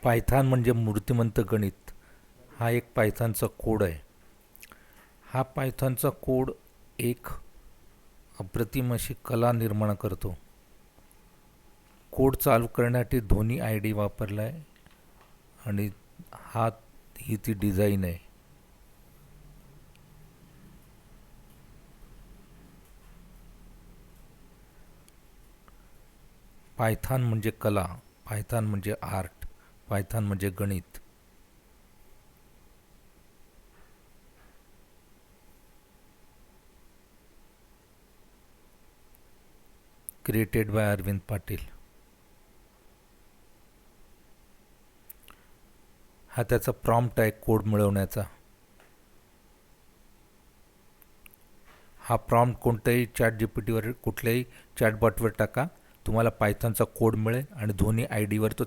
Python म्हणजे मूर्तिमंत गणित हा एक पायथॉनचा कोड आहे. हा पायथॉनचा कोड एक अप्रतिम अशी कला निर्माण करतो. कोड चालू करण्यासाठी दोन्ही आय डी वापरला आहे आणि ही ती डिझाईन आहे. पायथॉन म्हणजे कला, पायथॉन म्हणजे आर्ट, पायथॉन म्हणजे गणित. Created by Arvind Patil. हा त्याचा प्रॉम्प्ट आहे कोड मिळवण्याचा. हा प्रॉम्प्ट कोणत्याही ChatGPTवर कुठल्याही चॅटबॉटवर टाका, तुम्हाला पायथॉनचा कोड मिळेल आणि दोन्ही आय डीवर तो